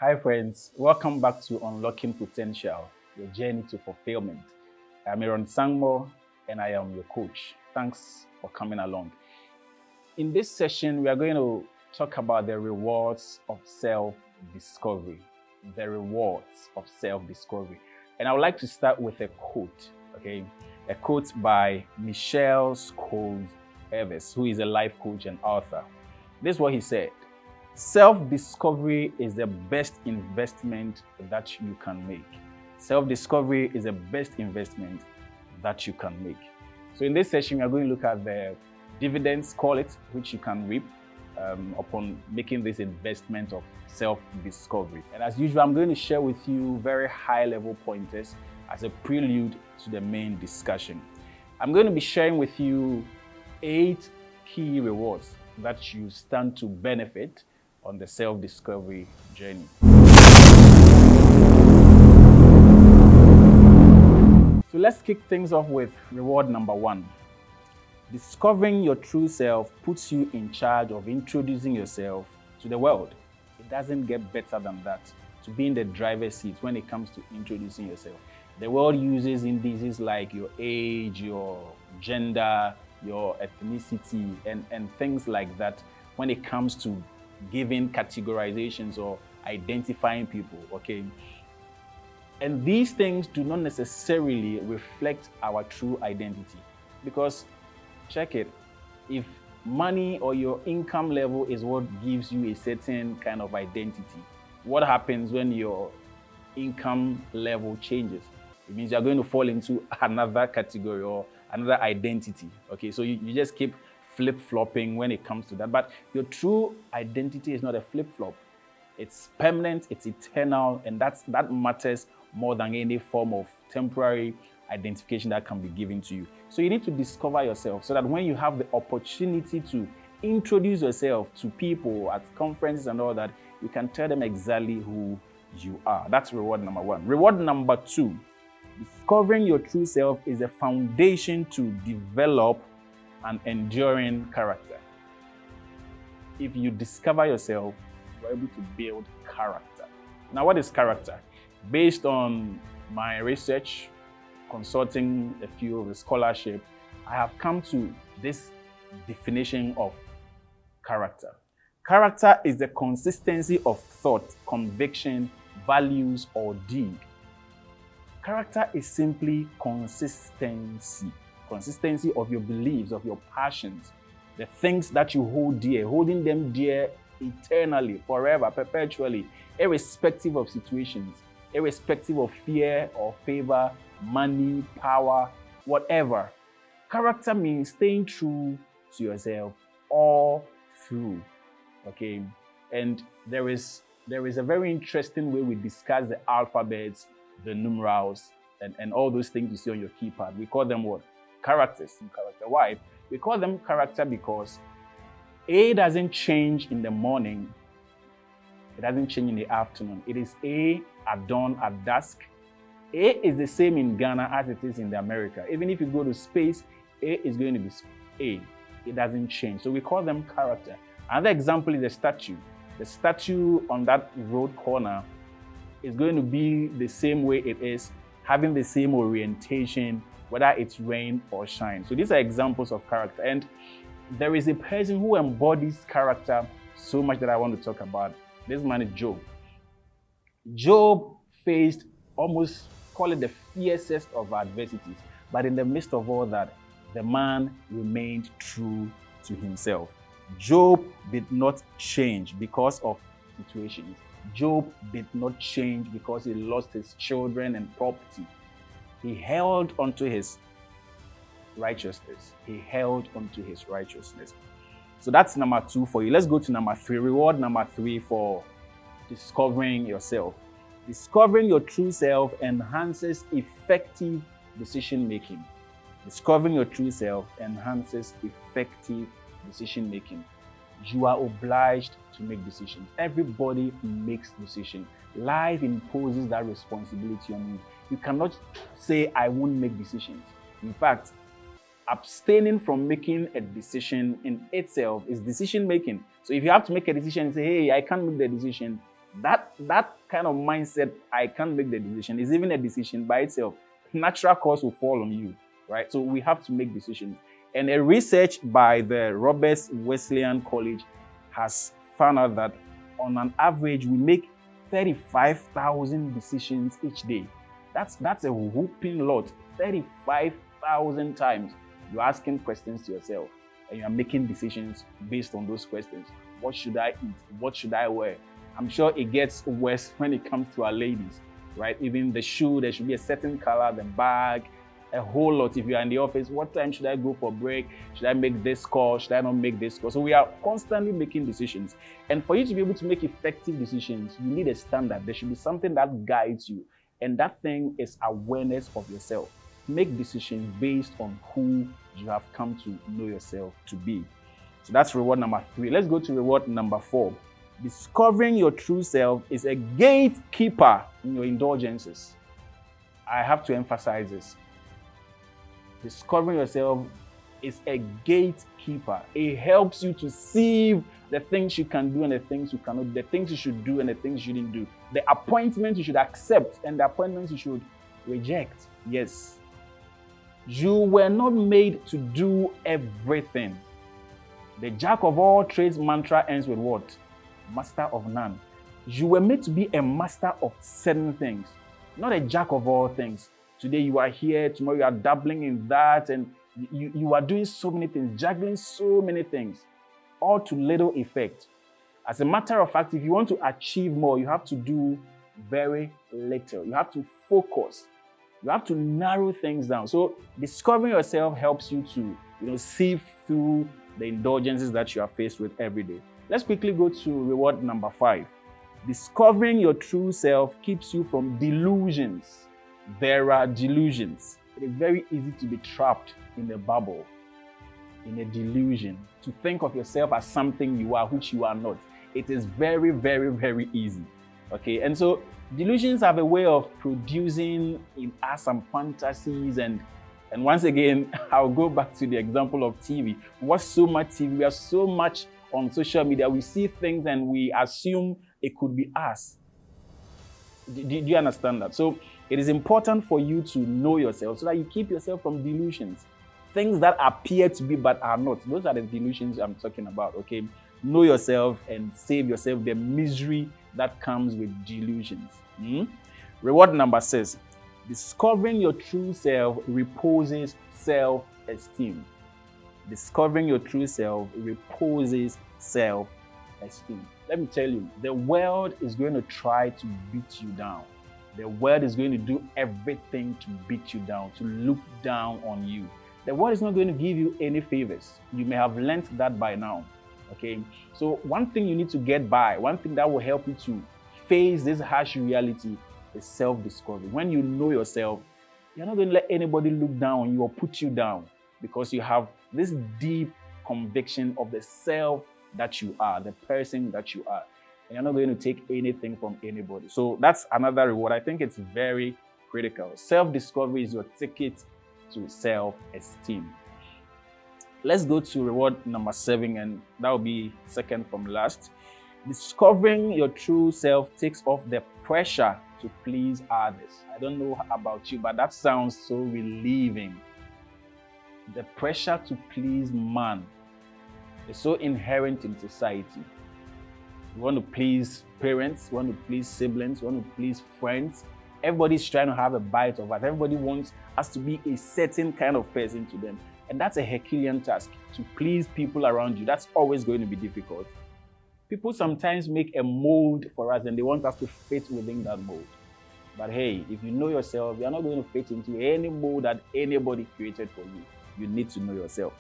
Hi, friends. Welcome back to Unlocking Potential, your journey to fulfillment. I'm Aaron Sangmo, and I am your coach. Thanks for coming along. In this session, we are going to talk about the rewards of self discovery. The rewards of self discovery. And I would like to start with a quote, okay? A quote by Michelle Scholes Evers, who is a life coach and author. This is what he said. Self-discovery is the best investment that you can make. Self-discovery is the best investment that you can make. So in this session, we are going to look at the dividends, call it, which you can reap upon making this investment of self-discovery. And as usual, I'm going to share with you very high-level pointers as a prelude to the main discussion. I'm going to be sharing with you 8 key rewards that you stand to benefit on the self-discovery journey. So let's kick things off with reward number 1. Discovering your true self puts you in charge of introducing yourself to the world. It doesn't get better than that, to be in the driver's seat when it comes to introducing yourself. The world uses indices like your age, your gender, your ethnicity, and things like that when it comes to giving categorizations or identifying people, okay? And these things do not necessarily reflect our true identity. Because, check it, if money or your income level is what gives you a certain kind of identity, what happens when your income level changes? It means you're going to fall into another category or another identity, okay? So you just keep flip-flopping when it comes to that. But your true identity is not a flip-flop. It's permanent, it's eternal, and that matters more than any form of temporary identification that can be given to you. So you need to discover yourself so that when you have the opportunity to introduce yourself to people at conferences and all that, you can tell them exactly who you are. That's reward number 1. Reward number 2, discovering your true self is a foundation to develop an enduring character. If you discover yourself, you're able to build character. Now, what is character? Based on my research, consulting a few of the scholarship, I have come to this definition of character. Character is the consistency of thought, conviction, values, or deed. Character is simply consistency. Consistency of your beliefs, of your passions, the things that you hold dear, holding them dear eternally, forever, perpetually, irrespective of situations, irrespective of fear or favor, money, power, whatever. Character means staying true to yourself all through, okay? And there is a very interesting way we discuss the alphabets, the numerals, and all those things you see on your keypad. We call them what? Characters. Character. Why? We call them character because A doesn't change in the morning. It doesn't change in the afternoon. It is A at dawn, at dusk. A is the same in Ghana as it is in the America. Even if you go to space, A is going to be A. It doesn't change. So we call them character. Another example is the statue. The statue on that road corner is going to be the same way it is, having the same orientation, whether it's rain or shine. So these are examples of character. And there is a person who embodies character so much that I want to talk about. This man is Job. Job faced almost, call it the fiercest of adversities. But in the midst of all that, the man remained true to himself. Job did not change because of situations. Job did not change because he lost his children and property. He held onto his righteousness. He held onto his righteousness. So that's number 2 for you. Let's go to number 3. Reward number 3 for discovering yourself. Discovering your true self enhances effective decision making. Discovering your true self enhances effective decision making. You are obliged to make decisions. Everybody makes decisions. Life imposes that responsibility on you. You cannot say, I won't make decisions. In fact, abstaining from making a decision in itself is decision making. So if you have to make a decision and say, hey, I can't make the decision, That kind of mindset, I can't make the decision, is even a decision by itself. Natural course will fall on you, right? So we have to make decisions. And a research by the Roberts Wesleyan College has found out that on an average, we make 35,000 decisions each day. That's a whooping lot. 35,000 times you're asking questions to yourself and you're making decisions based on those questions. What should I eat? What should I wear? I'm sure it gets worse when it comes to our ladies, right? Even the shoe, there should be a certain color, the bag, a whole lot. If you're in the office, what time should I go for break? Should I make this call? Should I not make this call? So we are constantly making decisions. And for you to be able to make effective decisions, you need a standard. There should be something that guides you. And that thing is awareness of yourself. Make decisions based on who you have come to know yourself to be. So that's reward number 3. Let's go to reward number 4. Discovering your true self is a gatekeeper in your indulgences. I have to emphasize this. Discovering yourself is a gatekeeper. It helps you to sieve the things you can do and the things you cannot do, the things you should do and the things you shouldn't do, the appointments you should accept and the appointments you should reject. Yes. You were not made to do everything. The jack of all trades mantra ends with what? Master of none. You were made to be a master of certain things, not a jack of all things. Today you are here, tomorrow you are dabbling in that, and you are doing so many things, juggling so many things, all to little effect. As a matter of fact, if you want to achieve more, you have to do very little. You have to focus. You have to narrow things down. So discovering yourself helps you to, sieve through the indulgences that you are faced with every day. Let's quickly go to reward number 5. Discovering your true self keeps you from delusions. There are delusions. It is very easy to be trapped in a bubble, in a delusion, to think of yourself as something you are, which you are not. It is very, very, very easy. Okay, and so delusions have a way of producing in us some fantasies, and once again, I'll go back to the example of TV. We watch so much TV, we are so much on social media, we see things and we assume it could be us. Do you understand that? So it is important for you to know yourself so that you keep yourself from delusions. Things that appear to be but are not. Those are the delusions I'm talking about, okay? Know yourself and save yourself the misery that comes with delusions. Reward number 6. Discovering your true self reposes self-esteem. Discovering your true self reposes self-esteem. Let me tell you, the world is going to try to beat you down. The world is going to do everything to beat you down, to look down on you. The world is not going to give you any favors. You may have learned that by now. Okay? So one thing you need to get by, one thing that will help you to face this harsh reality is self-discovery. When you know yourself, you're not going to let anybody look down on you or put you down, because you have this deep conviction of the self that you are, the person that you are. And you're not going to take anything from anybody. So that's another reward. I think it's very critical. Self-discovery is your ticket to self-esteem. Let's go to reward number 7, and that will be second from last. Discovering your true self takes off the pressure to please others. I don't know about you, but that sounds so relieving. The pressure to please man is so inherent in society. You want to please parents, you want to please siblings, you want to please friends. Everybody's trying to have a bite of us. Everybody wants us to be a certain kind of person to them. And that's a Herculean task, to please people around you. That's always going to be difficult. People sometimes make a mold for us and they want us to fit within that mold. But hey, if you know yourself, you're not going to fit into any mold that anybody created for you. You need to know yourself.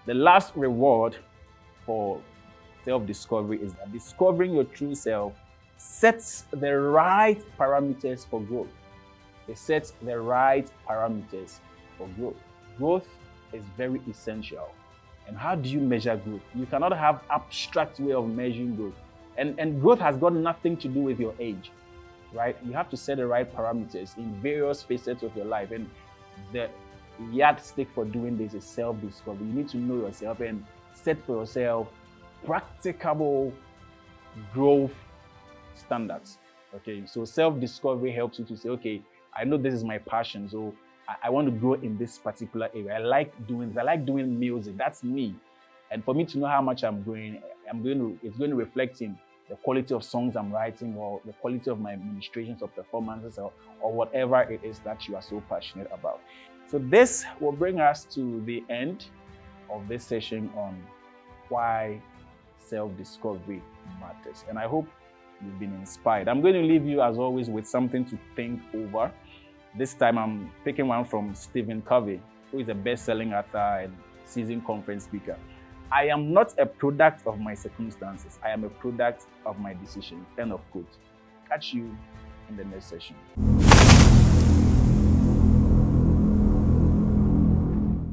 The last reward for self-discovery is that discovering your true self sets the right parameters for growth. It sets the right parameters for growth. Growth is very essential. And how do you measure growth? You cannot have abstract way of measuring growth. And growth has got nothing to do with your age, right? You have to set the right parameters in various facets of your life. And the yardstick for doing this is self-discovery. You need to know yourself and set for yourself practicable growth standards. Okay, so self-discovery helps you to say, okay, I know this is my passion, so I want to grow in this particular area. I like doing music. That's me. And for me to know how much it's going to reflect in the quality of songs I'm writing, or the quality of my administrations or performances, or whatever it is that you are so passionate about. So this will bring us to the end of this session on why self-discovery matters. And I hope you've been inspired. I'm going to leave you, as always, with something to think over. This time I'm picking one from Stephen Covey, who is a best-selling author and seasoned conference speaker. I am not a product of my circumstances. I am a product of my decisions. End of quote. Catch you in the next session.